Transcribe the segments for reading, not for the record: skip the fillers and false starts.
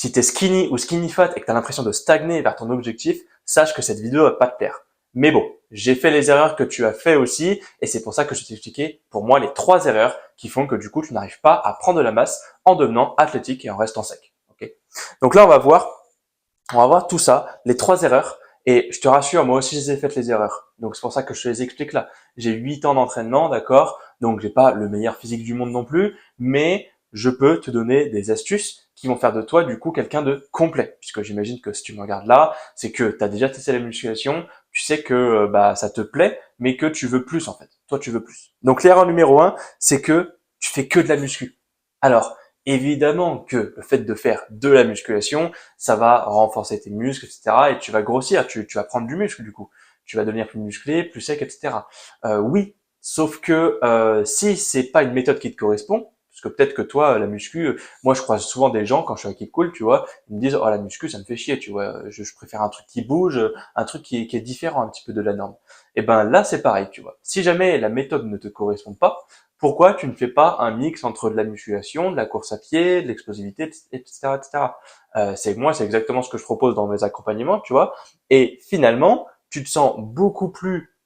Si tu es skinny ou skinny fat et que tu as l'impression de stagner vers ton objectif, sache que cette vidéo va pas te plaire. Mais bon, j'ai fait les erreurs que tu as fait aussi et c'est pour ça que je t'ai expliqué pour moi les 3 erreurs qui font que du coup tu n'arrives pas à prendre de la masse en devenant athlétique et en restant sec. Okay. Donc là on va voir tout ça, les 3 erreurs. Et je te rassure, moi aussi, je les ai faites les erreurs. Donc, c'est pour ça que je te les explique là. J'ai 8 ans d'entraînement, d'accord? Donc, j'ai pas le meilleur physique du monde non plus, mais je peux te donner des astuces qui vont faire de toi, du coup, quelqu'un de complet. Puisque j'imagine que si tu me regardes là, c'est que tu as déjà testé la musculation, tu sais que bah ça te plaît, mais que tu veux plus en fait. Toi, tu veux plus. Donc, l'erreur numéro 1, c'est que tu fais que de la muscu. Alors, évidemment que le fait de faire de la musculation, ça va renforcer tes muscles, etc. Et tu vas grossir, tu vas prendre du muscle du coup. Tu vas devenir plus musclé, plus sec, etc. Oui, sauf que si c'est pas une méthode qui te correspond, parce que peut-être que toi, la muscu, moi je croise souvent des gens quand je suis avec Cool, tu vois, ils me disent oh la muscu ça me fait chier, tu vois, je préfère un truc qui bouge, un truc qui est différent un petit peu de la norme. Et ben là c'est pareil, tu vois. Si jamais la méthode ne te correspond pas, pourquoi tu ne fais pas un mix entre de la musculation, de la course à pied, de l'explosivité, etc., etc. C'est exactement ce que je propose dans mes accompagnements, tu vois. Et finalement, tu te sens beaucoup plus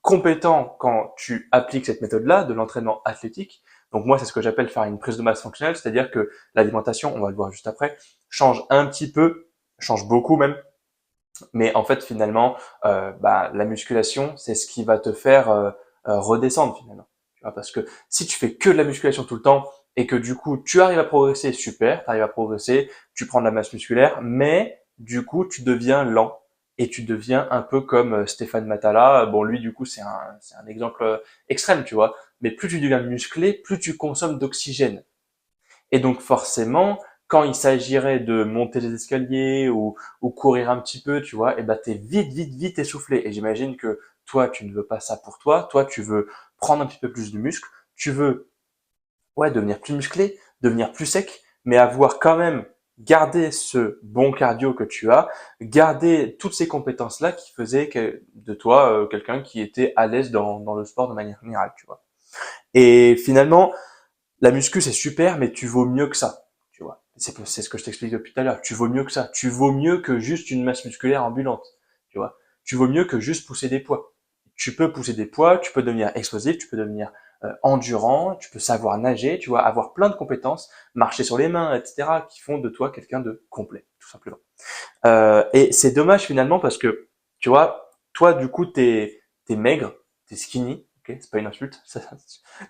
compétent quand tu appliques cette méthode-là de l'entraînement athlétique. Donc moi, c'est ce que j'appelle faire une prise de masse fonctionnelle, c'est-à-dire que l'alimentation, on va le voir juste après, change un petit peu, change beaucoup même. Mais en fait, finalement, bah, la musculation, c'est ce qui va te faire redescendre finalement. Tu vois, parce que si tu fais que de la musculation tout le temps et que du coup, tu arrives à progresser, super, tu arrives à progresser, tu prends de la masse musculaire, mais du coup, tu deviens lent et tu deviens un peu comme Stéphane Matala. Bon, lui, du coup, c'est un exemple extrême, tu vois. Mais plus tu deviens musclé, plus tu consommes d'oxygène. Et donc forcément, quand il s'agirait de monter les escaliers ou courir un petit peu, tu vois, et ben t'es vite essoufflé. Et j'imagine que toi, tu ne veux pas ça pour toi. Toi, tu veux prendre un petit peu plus de muscle. Tu veux, ouais, devenir plus musclé, devenir plus sec, mais avoir quand même gardé ce bon cardio que tu as, garder toutes ces compétences-là qui faisaient que, de toi quelqu'un qui était à l'aise dans le sport de manière générale, tu vois. Et finalement, la muscu, c'est super, mais tu vaux mieux que ça. Tu vois. C'est ce que je t'explique depuis tout à l'heure. Tu vaux mieux que ça. Tu vaux mieux que juste une masse musculaire ambulante. Tu vois. Tu vaux mieux que juste pousser des poids. Tu peux pousser des poids, tu peux devenir explosif, tu peux devenir endurant, tu peux savoir nager, tu vois, avoir plein de compétences, marcher sur les mains, etc., qui font de toi quelqu'un de complet, tout simplement. Et c'est dommage finalement parce que, tu vois, toi, du coup, t'es maigre, t'es skinny, ok, c'est pas une insulte.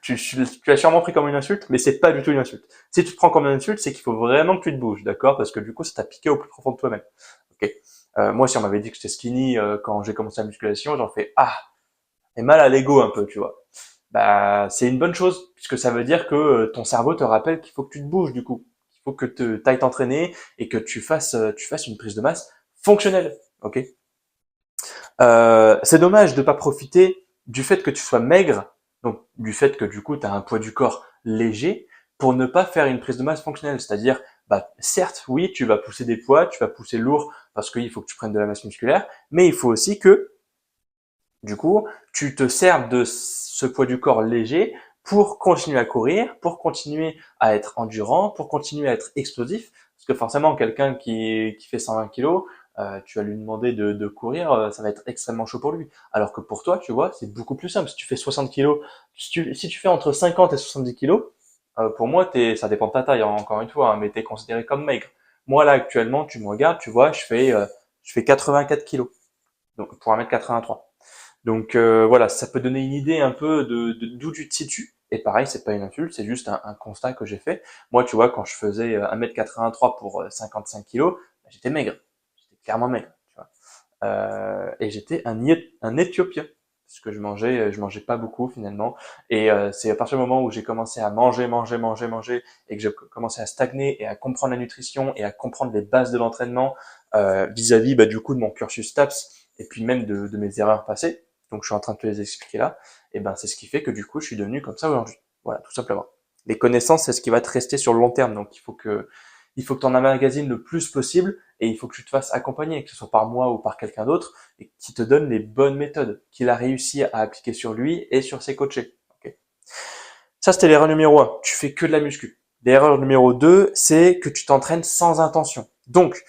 Tu l'as sûrement pris comme une insulte, mais c'est pas du tout une insulte. Si tu te prends comme une insulte, c'est qu'il faut vraiment que tu te bouges, d'accord? Parce que du coup, ça t'a piqué au plus profond de toi-même. Ok. Moi, si on m'avait dit que j'étais skinny quand j'ai commencé la musculation, j'en fais ah, et mal à l'ego un peu, tu vois. Bah, c'est une bonne chose puisque ça veut dire que ton cerveau te rappelle qu'il faut que tu te bouges du coup, il faut que tu ailles t'entraîner et que tu fasses une prise de masse fonctionnelle, ok. C'est dommage de pas profiter du fait que tu sois maigre, donc du fait que du coup tu as un poids du corps léger, pour ne pas faire une prise de masse fonctionnelle, c'est-à-dire bah certes oui tu vas pousser des poids, tu vas pousser lourd parce qu'il faut que tu prennes de la masse musculaire, mais il faut aussi que du coup, tu te sers de ce poids du corps léger pour continuer à courir, pour continuer à être endurant, pour continuer à être explosif. Parce que forcément, quelqu'un qui fait 120 kilos, tu vas lui demander de courir, ça va être extrêmement chaud pour lui. Alors que pour toi, tu vois, c'est beaucoup plus simple. Si tu fais 60 kilos, si tu fais entre 50 et 70 kilos, pour moi, ça dépend de ta taille, hein, encore une fois, hein, mais t'es considéré comme maigre. Moi, là, actuellement, tu me regardes, tu vois, je fais 84 kilos. Donc, pour 1m83. Donc voilà, ça peut donner une idée un peu de d'où tu te situes. Et pareil, c'est pas une insulte, c'est juste un constat que j'ai fait. Moi, tu vois, quand je faisais 1m83 pour 55 kilos, bah, j'étais maigre. J'étais clairement maigre, tu vois. Et j'étais un Éthiopien. Parce que je mangeais pas beaucoup finalement. Et c'est à partir du moment où j'ai commencé à manger, et que j'ai commencé à stagner et à comprendre la nutrition et à comprendre les bases de l'entraînement vis-à-vis bah, du coup de mon cursus TAPS et puis même de mes erreurs passées, donc je suis en train de te les expliquer là, et ben c'est ce qui fait que du coup je suis devenu comme ça aujourd'hui. Voilà, tout simplement. Les connaissances, c'est ce qui va te rester sur le long terme, donc il faut que tu en emmagasines le plus possible et il faut que tu te fasses accompagner, que ce soit par moi ou par quelqu'un d'autre, et qui te donne les bonnes méthodes qu'il a réussi à appliquer sur lui et sur ses coachés. Okay. Ça, c'était l'erreur numéro 1. Tu fais que de la muscu. L'erreur numéro 2, c'est que tu t'entraînes sans intention. Donc,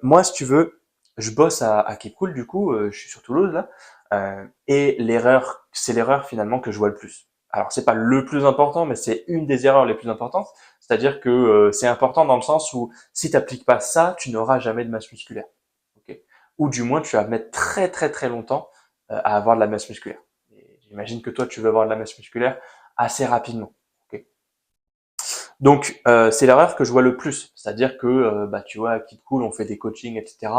moi, si tu veux, je bosse à Keep Cool, du coup, je suis sur Toulouse, là, et c'est l'erreur finalement que je vois le plus. Alors, c'est pas le plus important, mais c'est une des erreurs les plus importantes. C'est-à-dire que c'est important dans le sens où si tu n'appliques pas ça, tu n'auras jamais de masse musculaire. Ok. Ou du moins, tu vas mettre très très très longtemps à avoir de la masse musculaire. Et j'imagine que toi, tu veux avoir de la masse musculaire assez rapidement. Ok. Donc, c'est l'erreur que je vois le plus. C'est-à-dire que, bah, tu vois, à Keep Cool, on fait des coachings, etc.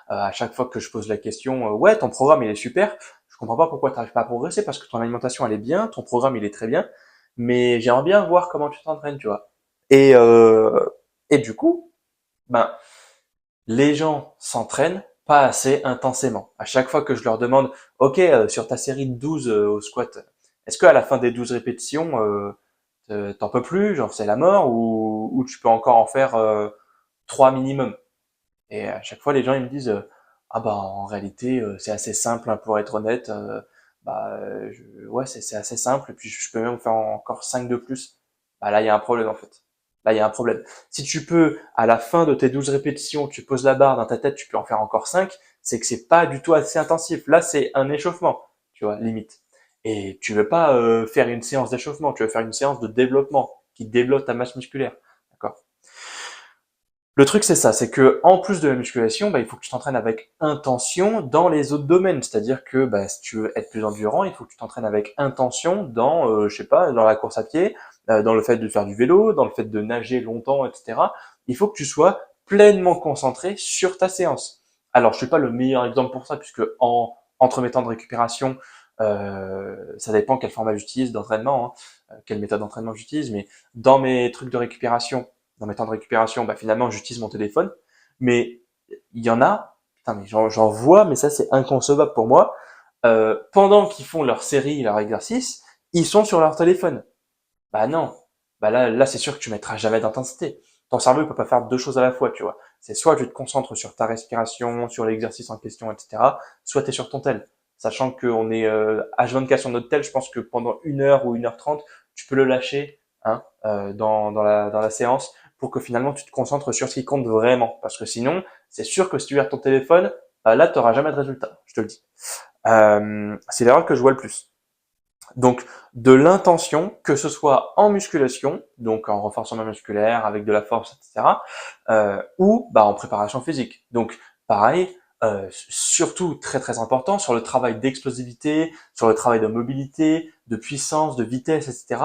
À chaque fois que je pose la question, ouais, ton programme, il est super. Je comprends pas pourquoi tu n'arrives pas à progresser parce que ton alimentation, elle est bien, ton programme, il est très bien. Mais j'aimerais bien voir comment tu t'entraînes, tu vois. Et, euh, et du coup, ben, les gens s'entraînent pas assez intensément. À chaque fois que je leur demande, OK, sur ta série de 12 au squat, est-ce qu'à la fin des 12 répétitions, t'en peux plus, genre c'est la mort, ou tu peux encore en faire 3 minimum? Et à chaque fois, les gens ils me disent, ah bah en réalité, c'est assez simple, hein, pour être honnête. Ouais, c'est assez simple, et puis je peux même faire encore 5 de plus. Bah là, il y a un problème en fait. Là, il y a un problème. Si tu peux, à la fin de tes 12 répétitions, tu poses la barre dans ta tête, tu peux en faire encore 5, c'est que c'est pas du tout assez intensif. Là, c'est un échauffement, tu vois, limite. Et tu veux pas faire une séance d'échauffement, tu veux faire une séance de développement qui développe ta masse musculaire. D'accord? Le truc, c'est ça, c'est que en plus de la musculation, bah, il faut que tu t'entraînes avec intention dans les autres domaines. C'est-à-dire que bah, si tu veux être plus endurant, il faut que tu t'entraînes avec intention dans, je sais pas, dans la course à pied, dans le fait de faire du vélo, dans le fait de nager longtemps, etc. Il faut que tu sois pleinement concentré sur ta séance. Alors, je suis pas le meilleur exemple pour ça, puisque entre mes temps de récupération, ça dépend quel format j'utilise d'entraînement, hein, quelle méthode d'entraînement j'utilise, mais dans mes trucs de récupération, dans mes temps de récupération, bah, finalement, j'utilise mon téléphone. Mais il y en a, putain, mais j'en vois, mais ça, c'est inconcevable pour moi. Pendant qu'ils font leur série, leur exercice, ils sont sur leur téléphone. Bah non. Bah là, c'est sûr que tu mettras jamais d'intensité. Ton cerveau, il peut pas faire deux choses à la fois, tu vois. C'est soit tu te concentres sur ta respiration, sur l'exercice en question, etc. Soit tu es sur ton tel. Sachant qu'on est H24 sur notre tel, je pense que pendant 1 heure ou 1h30, tu peux le lâcher, hein, dans la séance pour que finalement tu te concentres sur ce qui compte vraiment. Parce que sinon, c'est sûr que si tu regardes ton téléphone, bah là, tu n'auras jamais de résultat, je te le dis. C'est l'erreur que je vois le plus. Donc, de l'intention, que ce soit en musculation, donc en renforcement musculaire, avec de la force, etc., ou bah, en préparation physique. Donc, pareil, surtout très très important sur le travail d'explosivité, sur le travail de mobilité, de puissance, de vitesse, etc.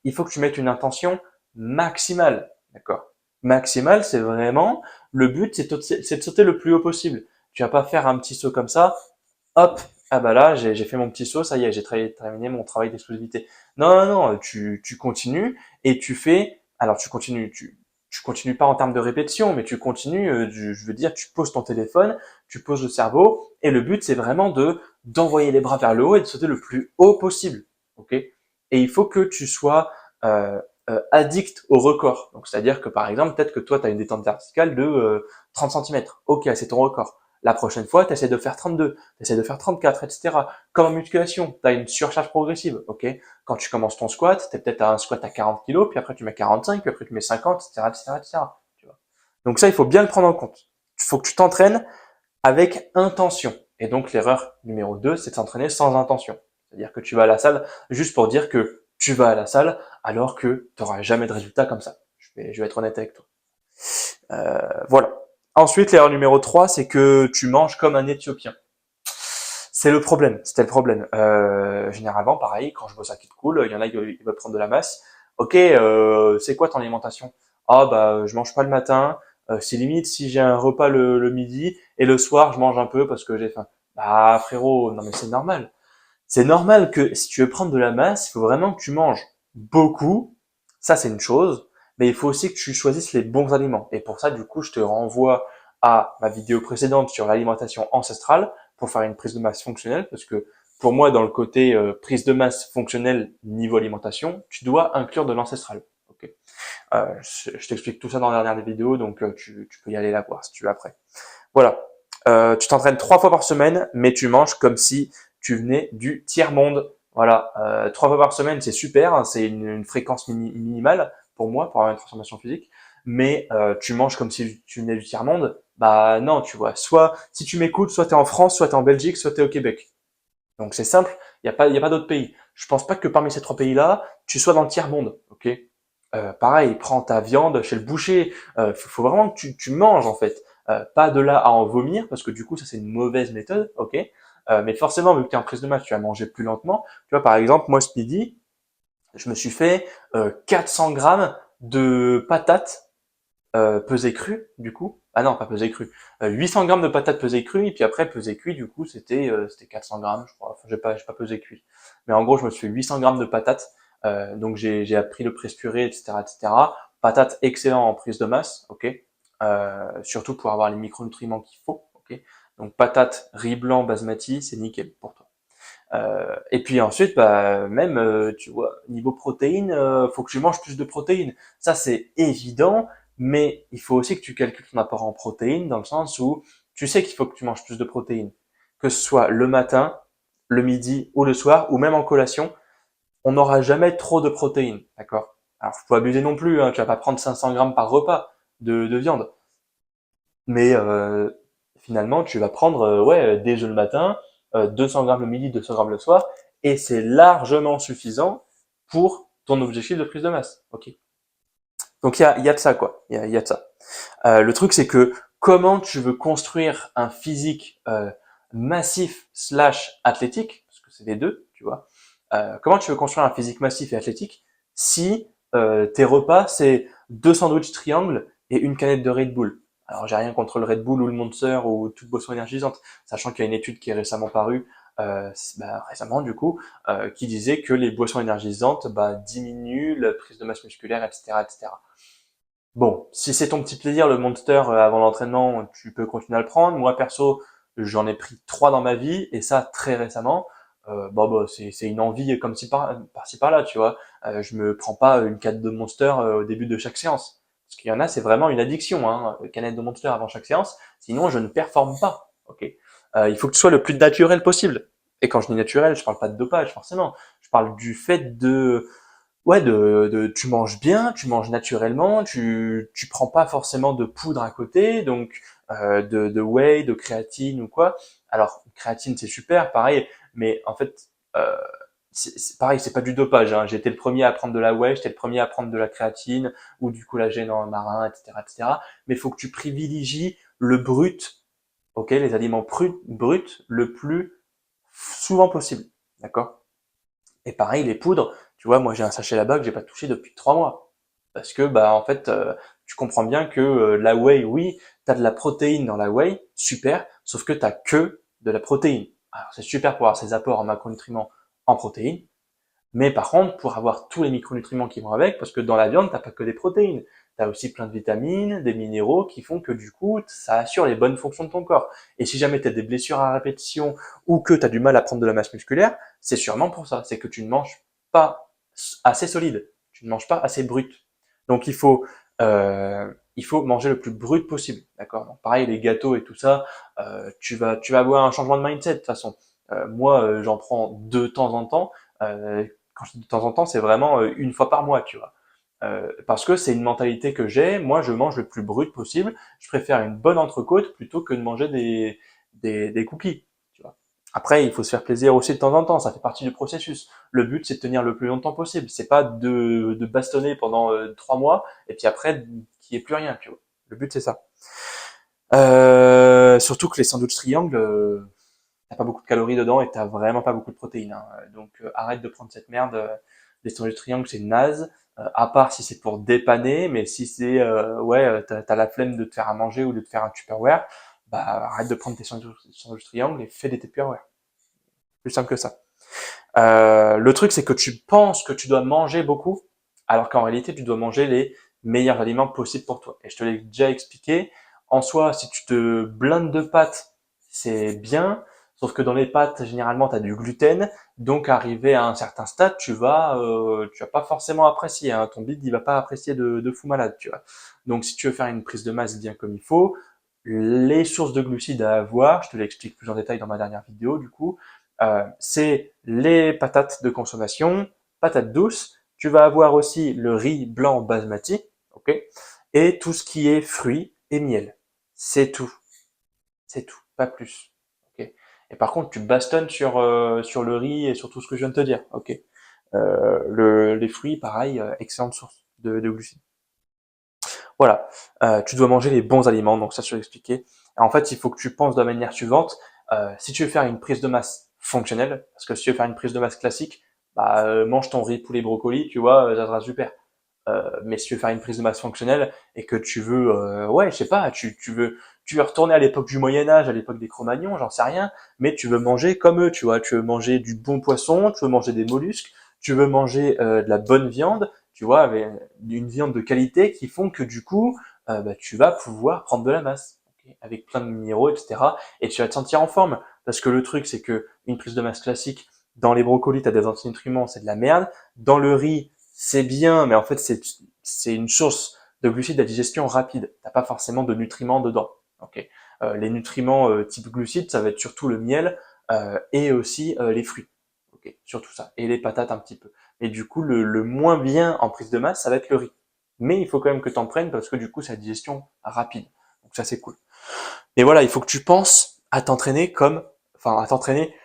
Il faut que tu mettes une intention maximale, d'accord? Maximale, c'est vraiment le but, c'est de sauter le plus haut possible. Tu vas pas faire un petit saut comme ça, hop, ah bah là, j'ai fait mon petit saut, ça y est, j'ai terminé mon travail d'explosivité. Non, non, non, tu continues et tu fais, alors tu continues pas en termes de répétition, mais tu continues, je veux dire, tu poses ton téléphone, tu poses le cerveau, et le but, c'est vraiment d'envoyer les bras vers le haut et de sauter le plus haut possible, ok? Et il faut que tu sois addict au record. Donc, c'est-à-dire que, par exemple, peut-être que toi, tu as une détente verticale de 30 cm. Ok, c'est ton record. La prochaine fois, tu essaies de faire 32, tu essaies de faire 34, etc. Comme en musculation, tu as une surcharge progressive, ok? Quand tu commences ton squat, tu es peut-être à un squat à 40 kg, puis après tu mets 45, puis après tu mets 50, etc., etc., etc. Tu vois. Donc ça, il faut bien le prendre en compte. Il faut que tu t'entraînes avec intention. Et donc l'erreur numéro 2, c'est de s'entraîner sans intention. C'est-à-dire que tu vas à la salle juste pour dire que tu vas à la salle alors que tu n'auras jamais de résultat comme ça. Je vais être honnête avec toi. Voilà. Ensuite, l'erreur numéro 3, c'est que tu manges comme un Éthiopien. C'est le problème, c'était le problème. Généralement, pareil, quand je bosse à Kid Cool, il y en a qui veulent prendre de la masse. Ok, c'est quoi ton alimentation? Ah bah je mange pas le matin, c'est limite si j'ai un repas le midi et le soir je mange un peu parce que j'ai faim. Bah frérot, non mais c'est normal. C'est normal que si tu veux prendre de la masse, il faut vraiment que tu manges beaucoup. Ça, c'est une chose. Mais il faut aussi que tu choisisses les bons aliments. Et pour ça, du coup, je te renvoie à ma vidéo précédente sur l'alimentation ancestrale pour faire une prise de masse fonctionnelle. Parce que pour moi, dans le côté prise de masse fonctionnelle niveau alimentation, tu dois inclure de l'ancestral. Ok. Je t'explique tout ça dans la dernière vidéo, donc tu peux y aller la voir si tu veux après. Voilà. Tu t'entraînes 3 fois par semaine, mais tu manges comme si tu venais du tiers-monde. Voilà. 3 fois par semaine, c'est super, hein, c'est une fréquence minimale. pour moi, pour avoir une transformation physique. Mais tu manges comme si tu venais du tiers-monde, bah non, tu vois. Soit, si tu m'écoutes, soit tu es en France, soit tu es en Belgique, soit tu es au Québec. Donc c'est simple, il y a pas d'autres pays. Je pense pas que parmi ces trois pays-là, tu sois dans le tiers-monde, ok. Pareil, prends ta viande chez le boucher. Faut vraiment que tu manges en fait. Pas de là à en vomir, parce que du coup ça c'est une mauvaise méthode, ok. Mais forcément, vu que tu es en prise de masse, tu vas manger plus lentement. Tu vois, par exemple, moi ce midi, je me suis fait 400 grammes de patates pesées crues, du coup. Ah non, pas pesées crues. 800 grammes de patates pesées crues, et puis après pesées cuites, du coup, c'était 400 grammes, je crois. Enfin, j'ai pas pesé cuit. Mais en gros, je me suis fait 800 grammes de patates. Donc j'ai appris le presse purée, etc., etc. Patates excellent en prise de masse, ok. Surtout pour avoir les micronutriments qu'il faut, ok. Donc patates, riz blanc, basmati, c'est nickel pour toi. Et puis ensuite, bah, même, tu vois, niveau protéines, faut que tu manges plus de protéines. Ça, c'est évident, mais il faut aussi que tu calcules ton apport en protéines dans le sens où tu sais qu'il faut que tu manges plus de protéines. Que ce soit le matin, le midi ou le soir, ou même en collation, on n'aura jamais trop de protéines, d'accord? Alors, faut pas abuser non plus, hein, tu vas pas prendre 500 grammes par repas de viande. Mais finalement, tu vas prendre ouais, des œufs le matin, 200 grammes le midi, 200 grammes le soir, et c'est largement suffisant pour ton objectif de prise de masse. Ok. Donc il y a de ça quoi. Il y a de ça. Le truc c'est que comment tu veux construire un physique massif slash athlétique, parce que c'est les deux, tu vois. Comment tu veux construire un physique massif et athlétique si tes repas c'est deux sandwichs triangles et une canette de Red Bull. Alors j'ai rien contre le Red Bull ou le Monster ou toute boisson énergisante, sachant qu'il y a une étude qui est récemment parue, récemment du coup, qui disait que les boissons énergisantes diminuent la prise de masse musculaire, etc., etc. Bon, si c'est ton petit plaisir, le Monster avant l'entraînement, tu peux continuer à le prendre. Moi perso, j'en ai pris 3 dans ma vie et ça très récemment. C'est une envie comme si par-ci par-là, tu vois. Je me prends pas une canette de Monster au début de chaque séance. Parce qu'il y en a, c'est vraiment une addiction, hein, canette de Monster avant chaque séance. Sinon, je ne performe pas. Ok. Il faut que tu sois le plus naturel possible. Et quand je dis naturel, je parle pas de dopage forcément. Je parle du fait de ouais, tu manges bien, tu manges naturellement, tu prends pas forcément de poudre à côté, donc de whey, de créatine ou quoi. Alors créatine c'est super, pareil, mais en fait euh, c'est pareil, c'est pas du dopage. Hein. J'ai été le premier à prendre de la whey, j'étais le premier à prendre de la créatine ou du collagène en marin, etc., etc. Mais il faut que tu privilégies le brut, ok, les aliments bruts le plus souvent possible, d'accord? Et pareil, les poudres, tu vois, moi j'ai un sachet là-bas que j'ai pas touché depuis 3 mois. Parce que en fait, tu comprends bien que la whey, oui, t'as de la protéine dans la whey, super, sauf que t'as que de la protéine. Alors c'est super pour avoir ces apports en macronutriments en protéines, mais par contre, pour avoir tous les micronutriments qui vont avec, parce que dans la viande, t'as pas que des protéines, t'as aussi plein de vitamines, des minéraux qui font que du coup, ça assure les bonnes fonctions de ton corps. Et si jamais t'as des blessures à répétition ou que t'as du mal à prendre de la masse musculaire, c'est sûrement pour ça. C'est que tu ne manges pas assez solide, tu ne manges pas assez brut. Donc il faut manger le plus brut possible, d'accord. Donc pareil, les gâteaux et tout ça, tu vas avoir un changement de mindset de toute façon. Moi, j'en prends de temps en temps. Quand je dis de temps en temps, c'est vraiment une fois par mois, tu vois. Parce que c'est une mentalité que j'ai. Moi, je mange le plus brut possible. Je préfère une bonne entrecôte plutôt que de manger des cookies, tu vois. Après, il faut se faire plaisir aussi de temps en temps. Ça fait partie du processus. Le but, c'est de tenir le plus longtemps possible. C'est pas de bastonner pendant 3 mois et puis après qu'il n'y ait plus rien, tu vois. Le but, c'est ça. Surtout que les sandwichs triangles, t'as pas beaucoup de calories dedans et t'as vraiment pas beaucoup de protéines. Hein. Donc arrête de prendre cette merde. Les sandwichs triangles c'est naze. À part si c'est pour dépanner, mais si c'est t'as la flemme de te faire à manger ou de te faire un Tupperware, arrête de prendre tes sandwichs triangles et fais des Tupperware. Plus simple que ça. Le truc c'est que tu penses que tu dois manger beaucoup, alors qu'en réalité tu dois manger les meilleurs aliments possibles pour toi. Et je te l'ai déjà expliqué. En soi, si tu te blindes de pâtes, c'est bien. Sauf que dans les pâtes, généralement, tu as du gluten. Donc, arrivé à un certain stade, tu vas pas forcément apprécier. Hein. Ton bide, il va pas apprécier de fou malade, tu vois. Donc, si tu veux faire une prise de masse bien comme il faut, les sources de glucides à avoir, je te l'explique plus en détail dans ma dernière vidéo, du coup, c'est les patates de consommation, patates douces, Tu vas avoir aussi le riz blanc basmati, ok, et tout ce qui est fruits et miel. C'est tout, c'est tout, pas plus. Ok. Et par contre, tu bastonnes sur le riz et sur tout ce que je viens de te dire. Ok. Les fruits, pareil, excellente source de glucides. Voilà. Tu dois manger les bons aliments, donc ça je vais expliquer. En fait, il faut que tu penses de la manière suivante. Si tu veux faire une prise de masse fonctionnelle, parce que si tu veux faire une prise de masse classique, bah, mange ton riz, poulet, brocoli, tu vois, ça sera super. Mais si tu veux faire une prise de masse fonctionnelle et que tu veux, ouais, je sais pas, tu veux retourner à l'époque du Moyen Âge, à l'époque des Cro-Magnons, j'en sais rien, mais tu veux manger comme eux, tu vois, tu veux manger du bon poisson, tu veux manger des mollusques, tu veux manger de la bonne viande, tu vois, avec une viande de qualité qui font que du coup, bah, tu vas pouvoir prendre de la masse, ok, avec plein de minéraux, etc. Et tu vas te sentir en forme, parce que le truc, c'est que une prise de masse classique, dans les brocolis, t'as des antinutriments, c'est de la merde. Dans le riz, c'est bien, mais en fait, c'est une source de glucides à digestion rapide. T'as pas forcément de nutriments dedans. Ok. Les nutriments type glucides, ça va être surtout le miel et aussi les fruits. Ok, surtout ça. Et les patates un petit peu. Et du coup, le moins bien en prise de masse, ça va être le riz. Mais il faut quand même que t'en prennes parce que du coup, c'est la digestion rapide. Donc ça, c'est cool. Mais voilà, il faut que tu penses à t'entraîner enfin, à t'entraîner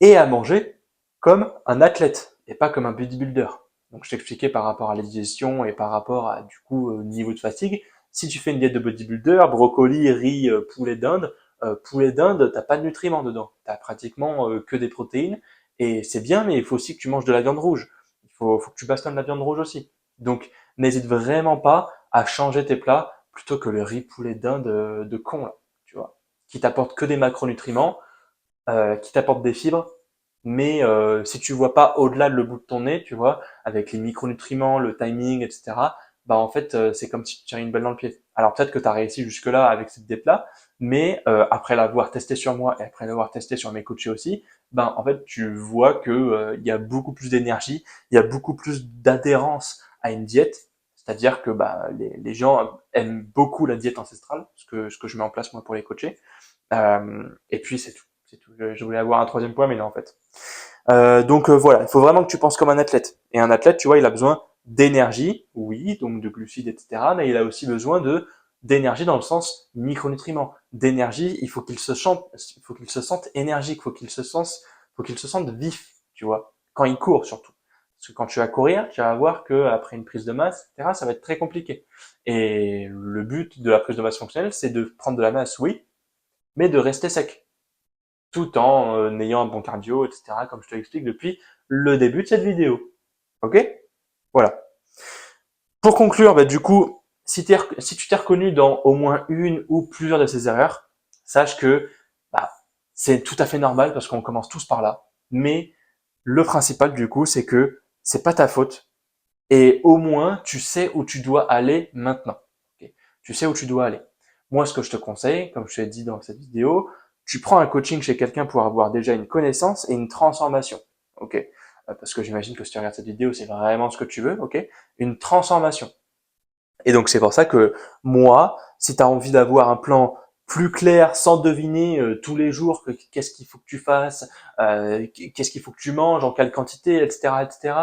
et à manger comme un athlète et pas comme un bodybuilder. Donc je t'expliquais par rapport à la digestion et par rapport à du coup au niveau de fatigue. Si tu fais une diète de bodybuilder, brocoli, riz, poulet d'Inde, t'as pas de nutriments dedans. T'as pratiquement que des protéines et c'est bien, mais il faut aussi que tu manges de la viande rouge. Faut que tu bastonnes la viande rouge aussi. Donc n'hésite vraiment pas à changer tes plats plutôt que le riz poulet d'Inde de con là, tu vois, qui t'apporte que des macronutriments, qui t'apporte des fibres, mais si tu vois pas au-delà de le bout de ton nez, tu vois, avec les micronutriments, le timing, etc., bah en fait c'est comme si tu tirais une balle dans le pied. Alors peut-être que tu as réussi jusque-là avec cette diète-là, mais après l'avoir testé sur moi et après l'avoir testé sur mes coachés aussi, ben en fait tu vois que il y a beaucoup plus d'énergie, il y a beaucoup plus d'adhérence à une diète, c'est-à-dire que bah, les gens aiment beaucoup la diète ancestrale, ce que je mets en place moi pour les coacher, et puis c'est tout. C'est tout. Je voulais avoir un troisième point, mais non en fait. Donc voilà, il faut vraiment que tu penses comme un athlète. Et un athlète, tu vois, il a besoin d'énergie, oui, donc de glucides, etc. Mais il a aussi besoin de d'énergie dans le sens micronutriments. D'énergie, il faut qu'il se sente énergique, faut qu'il se sente vif, tu vois, quand il court surtout. Parce que quand tu vas courir, tu vas voir que après une prise de masse, etc., ça va être très compliqué. Et le but de la prise de masse fonctionnelle, c'est de prendre de la masse, oui, mais de rester sec tout en ayant un bon cardio, etc., comme je te l'explique depuis le début de cette vidéo. Ok? Voilà. Pour conclure, bah, du coup, si tu t'es reconnu dans au moins une ou plusieurs de ces erreurs, sache que bah, c'est tout à fait normal parce qu'on commence tous par là. Mais le principal, du coup, c'est que c'est pas ta faute et au moins tu sais où tu dois aller maintenant. Okay, tu sais où tu dois aller. Moi, ce que je te conseille, comme je t'ai dit dans cette vidéo, tu prends un coaching chez quelqu'un pour avoir déjà une connaissance et une transformation. Ok, parce que j'imagine que si tu regardes cette vidéo, c'est vraiment ce que tu veux. Ok, une transformation. Et donc c'est pour ça que moi, si tu as envie d'avoir un plan plus clair, sans deviner tous les jours qu'est-ce qu'il faut que tu fasses, qu'est-ce qu'il faut que tu manges, en quelle quantité, etc., etc.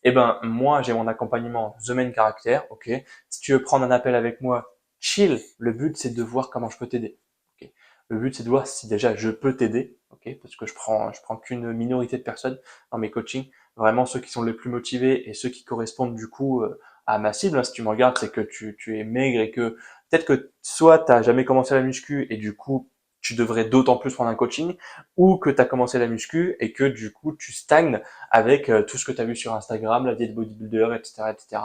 Eh ben moi j'ai mon accompagnement The Main Character, ok. Si tu veux prendre un appel avec moi, chill. Le but c'est de voir comment je peux t'aider. Ok. Le but c'est de voir si déjà je peux t'aider, ok. Parce que je prends qu'une minorité de personnes dans mes coachings, vraiment ceux qui sont les plus motivés et ceux qui correspondent du coup à ma cible. Hein, si tu me regardes, c'est que tu es maigre et que peut-être que soit tu n'as jamais commencé la muscu et du coup tu devrais d'autant plus prendre un coaching, ou que tu as commencé la muscu et que du coup tu stagnes avec tout ce que tu as vu sur Instagram, la diète bodybuilder, etc., etc.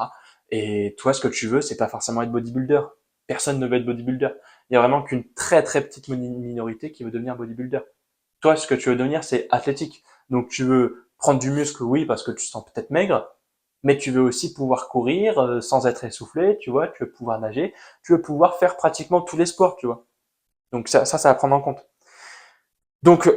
Et toi, ce que tu veux, c'est pas forcément être bodybuilder. Personne ne veut être bodybuilder. Il y a vraiment qu'une très très petite minorité qui veut devenir bodybuilder. Toi, ce que tu veux devenir, c'est athlétique. Donc tu veux prendre du muscle, oui, parce que tu te sens peut-être maigre, mais tu veux aussi pouvoir courir sans être essoufflé, tu vois, tu veux pouvoir nager, tu veux pouvoir faire pratiquement tous les sports, tu vois. Donc ça va prendre en compte. Donc,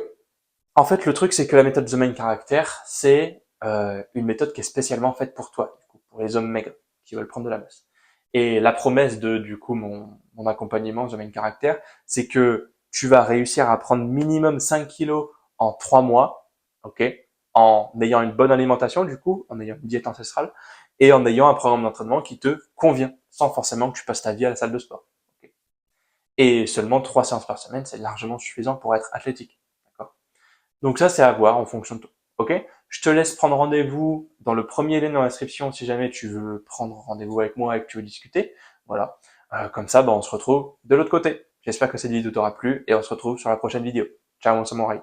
en fait, le truc, c'est que la méthode The Main Character, c'est une méthode qui est spécialement faite pour toi, du coup, pour les hommes maigres qui veulent prendre de la masse. Et la promesse de, du coup, mon accompagnement The Main Character, c'est que tu vas réussir à prendre minimum 5 kilos en 3 mois, ok, en ayant une bonne alimentation, du coup, en ayant une diète ancestrale, et en ayant un programme d'entraînement qui te convient, sans forcément que tu passes ta vie à la salle de sport. Okay. Et seulement 3 séances par semaine, c'est largement suffisant pour être athlétique. D'accord. Donc ça, c'est à voir en fonction de toi. Ok. Je te laisse prendre rendez-vous dans le premier lien dans l'inscription si jamais tu veux prendre rendez-vous avec moi et que tu veux discuter. Voilà. Comme ça, on se retrouve de l'autre côté. J'espère que cette vidéo t'aura plu et on se retrouve sur la prochaine vidéo. Ciao mon samouraï.